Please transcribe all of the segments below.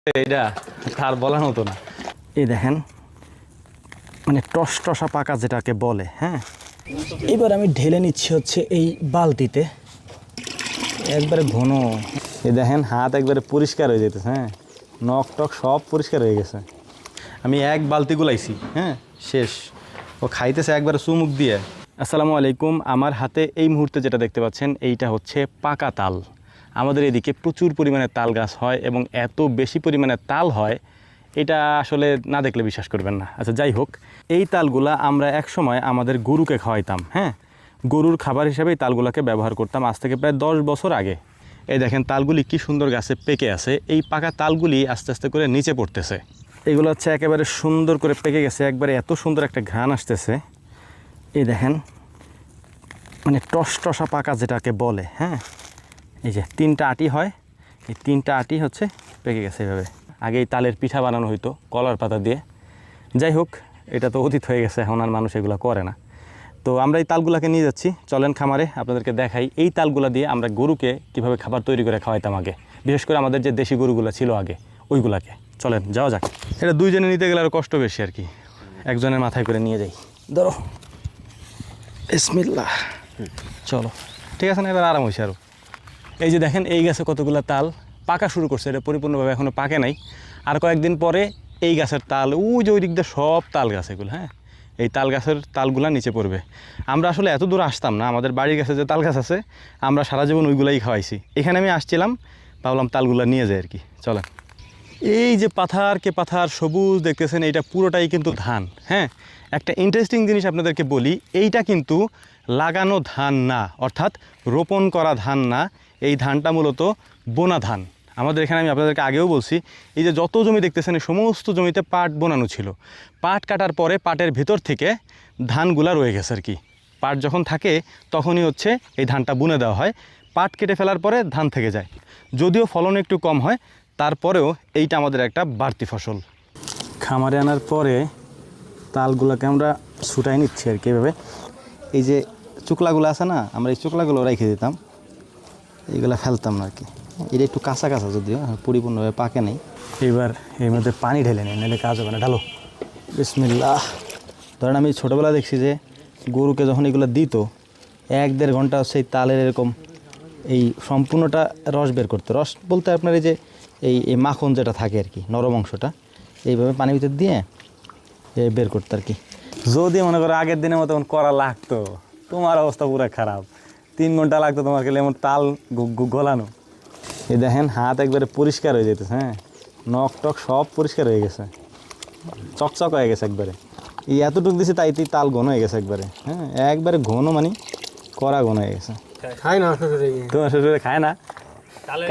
এটা তার বলার মতো না। এই দেখেন মানে টসটসা পাকা যেটাকে বলে। হ্যাঁ, এবার আমি ঢেলে নিচ্ছি হচ্ছে এই বালতিতে, একবারে ঘন। এই দেখেন হাত একবারে পরিষ্কার হয়ে যেতেছে। হ্যাঁ, নখ টক সব পরিষ্কার হয়ে গেছে। আমি এক বালতি গুলাইছি। হ্যাঁ, শেষ। ও খাইতেছে একবারে চুমুক দিয়ে। আসসালামু আলাইকুম। আমার হাতে এই মুহূর্তে যেটা দেখতে পাচ্ছেন এইটা হচ্ছে পাকা তাল। আমাদের এদিকে প্রচুর পরিমাণে তাল গাছ হয় এবং এত বেশি পরিমাণে তাল হয় এটা আসলে না দেখলে বিশ্বাস করবেন না। আচ্ছা, যাই হোক, এই তালগুলা আমরা একসময় আমাদের গরুকে খাওয়াইতাম। হ্যাঁ, গরুর খাবার হিসেবে এই তালগুলাকে ব্যবহার করতাম আজ থেকে প্রায় 10 বছর আগে। এই দেখেন তালগুলি কি সুন্দর গাছে পেকে আছে। এই পাকা তালগুলি আস্তে আস্তে করে নিচে পড়তেছে। এগুলো হচ্ছে একেবারে সুন্দর করে পেকে গেছে, একবারে এত সুন্দর একটা ঘ্রাণ আসতেছে। এই দেখেন মানে টসটসা পাকা যেটাকে বলে। হ্যাঁ, এই যে 3টা আটি হয়, এই 3টা আটি হচ্ছে পেকে গেছে এভাবে। আগে এই তালের পিঠা বানানো হইতো কলার পাতা দিয়ে। যাই হোক, এটা তো অতীত হয়ে গেছে, এখন আর মানুষ এগুলো করে না। তো আমরা এই তালগুলাকে নিয়ে যাচ্ছি, চলেন খামারে আপনাদেরকে দেখাই এই তালগুলা দিয়ে আমরা গরুকে কীভাবে খাবার তৈরি করে খাওয়াইতাম আগে, বিশেষ করে আমাদের যে দেশি গরুগুলো ছিল আগে ওইগুলাকে। চলেন যাওয়া যাক। এটা দুইজনে নিতে গেলে আরও কষ্ট বেশি আর কি, একজনের মাথায় করে নিয়ে যাই। ধরো, বিসমিল্লাহ। চলো, ঠিক আছে না? এবার আরাম হয়েছে আরও। এই যে দেখেন এই গাছে কতগুলো তাল পাকা শুরু করছে, এটা পরিপূর্ণভাবে এখনও পাকে নাই। আর কয়েকদিন পরে এই গাছের তাল, ওই যে ওই দিক দিয়ে সব তাল গাছ এগুলো। হ্যাঁ, এই তাল গাছের তালগুলা নিচে পড়বে। আমরা আসলে এত দূর আসতাম না, আমাদের বাড়ির কাছে যে তাল গাছ আছে আমরা সারা জীবন ওইগুলাই খাওয়াইছি। এখানে আমি আসছিলাম, ভাবলাম তালগুলা নিয়ে যাই আর কি। চলেন। এই যে পাথারকে পাথার সবুজ দেখতেছেন, এইটা পুরোটাই কিন্তু ধান। হ্যাঁ, একটা ইন্টারেস্টিং জিনিস আপনাদেরকে বলি, এইটা কিন্তু লাগানো ধান না, অর্থাৎ রোপণ করা ধান না। এই ধানটা মূলত বোনা ধান। আমাদের এখানে আমি আপনাদেরকে আগেও বলছি, এই যে যত জমি দেখতেছেন এই সমস্ত জমিতে পাট বোনানো ছিল। পাট কাটার পরে পাটের ভেতর থেকে ধানগুলা রয়ে গেছে আর কি। পাট যখন থাকে তখনই হচ্ছে এই ধানটা বুনে দেওয়া হয়। পাট কেটে ফেলার পরে ধান থেকে যায়, যদিও ফলন একটু কম হয়, তারপরেও এইটা আমাদের একটা বাড়তি ফসল। খামারে আনার পরে তালগুলোকে আমরা ছুটাই নিচ্ছি আর কি এভাবে। এই যে চুকলাগুলো আছে না, আমরা এই চুকলাগুলো রেখে দিতাম, এইগুলো ফেলতাম না আর কি। এটা একটু কাঁচা কাঁচা, যদিও পরিপূর্ণভাবে পাকে নেই। এবার এর মধ্যে পানি ঢেলে নেই, নাহলে কাজ হবে না। ঢালো, বিসমিল্লাহ। ধরেন আমি ছোটোবেলা দেখছি যে গরুকে যখন এগুলো দিত 1-1.5 ঘন্টা সেই তালের এরকম এই সম্পূর্ণটা রস বের করতে। রস বলতে আপনার এই যে এই মাখন যেটা থাকে আর কি, নরম অংশটা এইভাবে পানির ভিতর দিয়ে বের করতে আর কি। যদি মনে করো আগের দিনের মতো করা লাগতো, তোমার অবস্থা পুরো খারাপ। 3 ঘন্টা লাগতো তোমার খেলে এমন তাল গলানো। এই দেখেন হাত একবারে পরিষ্কার হয়ে যেতেছে। হ্যাঁ, নখ টক সব পরিষ্কার হয়ে গেছে, চকচক হয়ে গেছে একবারে। এই এতটুকু দিছে তাই তাল ঘন হয়ে গেছে একবারে। হ্যাঁ, একবারে ঘন মানে কড়া ঘন হয়ে গেছে। খায় না শ্বশুরে? তোমার শ্বশুরে খায় না?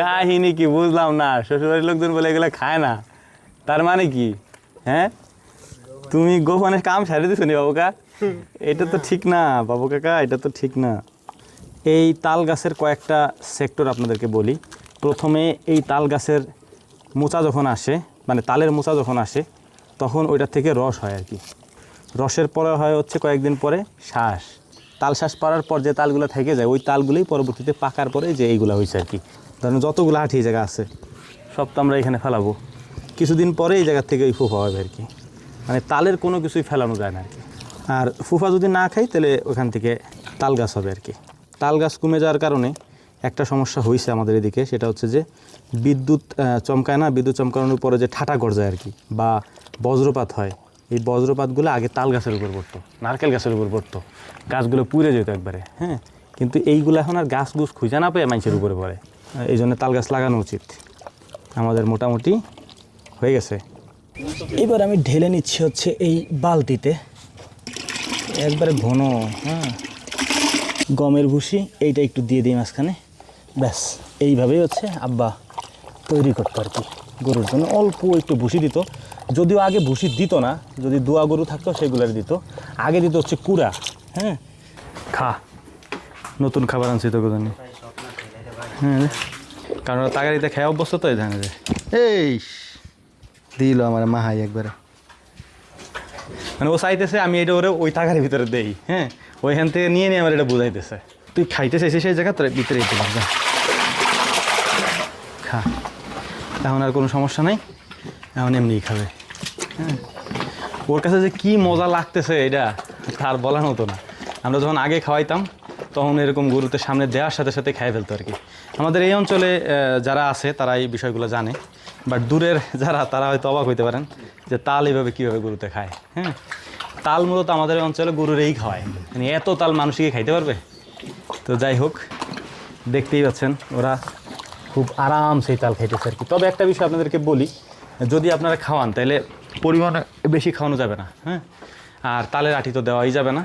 কাহিনী কি বুঝলাম না। শ্বশুরের লোকজন বলে এগুলো খায় না, তার মানে কি? হ্যাঁ, তুমি গোপনে কাম সারিয়ে দিছো নি বাবু কা? এটা তো ঠিক না বাবু কাকা, এটা তো ঠিক না। এই তাল গাছের কয়েকটা সেক্টর আপনাদেরকে বলি। প্রথমে এই তাল গাছের মোচা যখন আসে, মানে তালের মোচা যখন আসে, তখন ওইটার থেকে রস হয় আর কি। রসের পরে হয় হচ্ছে কয়েকদিন পরে শ্বাস। তাল শ্বাস পড়ার পর যে তালগুলো থেকে যায় ওই তালগুলোই পরবর্তীতে পাকার পরে যে এইগুলো হয়েছে আর কি। ধরেন যতগুলো আঠি জায়গা আছে সব তো আমরা এখানে ফেলাবো, কিছুদিন পরে এই জায়গার থেকে ওই ফুফা হবে আর কি। মানে তালের কোনো কিছুই ফেলানো যায় না আর কি। আর ফুফা যদি না খাই তাহলে ওখান থেকে তাল গাছ হবে আর কি। তাল গাছ কমে যাওয়ার কারণে একটা সমস্যা হয়েছে আমাদের এদিকে, সেটা হচ্ছে যে বিদ্যুৎ চমকায় না, বিদ্যুৎ চমকানোর পরে যে ঠাটা গড়ায় আর কি, বা বজ্রপাত হয়। এই বজ্রপাতগুলো আগে তাল গাছের উপর পড়তো, নারকেল গাছের উপর পড়তো, গাছগুলো পুড়ে যেত একবারে। হ্যাঁ, কিন্তু এইগুলো এখন আর গাছ গুছ খুঁজে না পেয়ে মানুষের উপরে পড়ে। এই জন্য তাল গাছ লাগানো উচিত। আমাদের মোটামুটি হয়ে গেছে। এবার আমি ঢেলে নিচ্ছি হচ্ছে এই বালতিতে, একবারে ঘন। হ্যাঁ, গমের ভুসি এইটা একটু দিয়ে দিই মাঝখানে, ব্যাস। এইভাবেই হচ্ছে আব্বা তৈরি করতো আর কি গরুর জন্য। অল্প একটু ভুসি দিত, যদিও আগে ভুসি দিত না, যদি দোয়া গরু থাকতো সেগুলোর দিত। আগে দিত হচ্ছে কুড়া। হ্যাঁ, খা, নতুন খাবার আনছি তো জানি। হ্যাঁ, কারণ তাগারিতে খেয়ে অভ্যস্ত তো, জানে যে এই দিল আমার মাহাই একবারে। মানে ও চাইতেছে আমি এটা ওরে ওই তাগারের ভিতরে দেই। হ্যাঁ, ওইখান থেকে নিয়ে নিয়ে আমার এটা বুঝাইতেছে, তুই খাইতে চাইছিস সেই জায়গা তোর ভিতরে দিলাম, যা খা। এখন আর কোনো সমস্যা নাই, এখন এমনিই খাবে। হ্যাঁ, ওর কাছে যে কি মজা লাগতেছে এটা তার বলার মতো না। আমরা যখন আগে খাওয়াইতাম তখন এরকম গরুতে সামনে দেওয়ার সাথে সাথে খাই ফেলতো আর কি। আমাদের এই অঞ্চলে যারা আছে তারা এই বিষয়গুলো জানে, বাট দূরের যারা তারা হয়তো অবাক হইতে পারেন যে তাল এইভাবে কীভাবে গরুতে খায়। হ্যাঁ, তাল মূলত আমাদের এই অঞ্চলে গরুর এই খাওয়ায়, মানে এত তাল মানুষকে খাইতে পারবে? তো যাই হোক, দেখতেই পাচ্ছেন ওরা খুব আরামসেই তাল খাইতেছে আর কি। তবে একটা বিষয় আপনাদেরকে বলি, যদি আপনারা খাওয়ান তাহলে পরিমাণে বেশি খাওয়ানো যাবে না। হ্যাঁ, আর তালের আঁটি তো দেওয়াই যাবে না,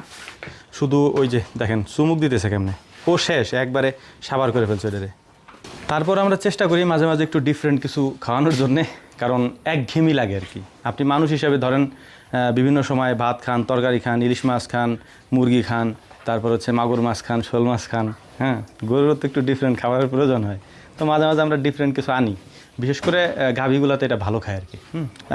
শুধু ওই যে দেখেন চুমুক দিতেছে কেমনে, ও শেষ একবারে সাবার করে ফেলছে ওটারে। তারপর আমরা চেষ্টা করি মাঝে মাঝে একটু ডিফারেন্ট কিছু খাওয়ানোর জন্যে, কারণ একঘেয়েমি লাগে আর কি। আপনি মানুষ হিসাবে ধরেন বিভিন্ন সময় ভাত খান, তরকারি খান, ইলিশ মাছ খান, মুরগি খান, তারপর হচ্ছে মাগুর মাছ খান, শোল মাছ খান। হ্যাঁ, গরুরও তো একটু ডিফারেন্ট খাবারের প্রয়োজন হয়, তো মাঝে মাঝে আমরা ডিফারেন্ট কিছু আনি। বিশেষ করে গাভীগুলোতে এটা ভালো খায় আর কি।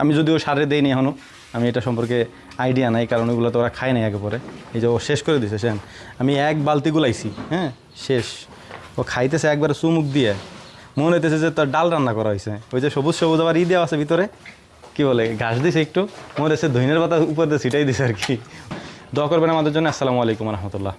আমি যদিও সারে দেইনি এখনও, আমি এটা সম্পর্কে আইডিয়া নাই, কারণ ওইগুলো তো ওরা খায় নাই আগে পরে। এই যে ও শেষ করে দিছে সেন, আমি এক বালতি গুলাইছি, হ্যাঁ শেষ। ও খাইতেছে একবারে চুমুক দিয়ে, মনে হইতেছে যে তার ডাল রান্না করা হয়েছে। ওই যে সবুজ সবুজ আবার দেওয়া আছে ভিতরে, কি বলে ঘাস দিছে একটু, মনে হচ্ছে ধইনের পাতা উপর দিয়ে ছিটাই দিছে আর কি। দোয়া করবেন আমাদের জন্য। আসসালামু আলাইকুম রহমতুল্লাহ।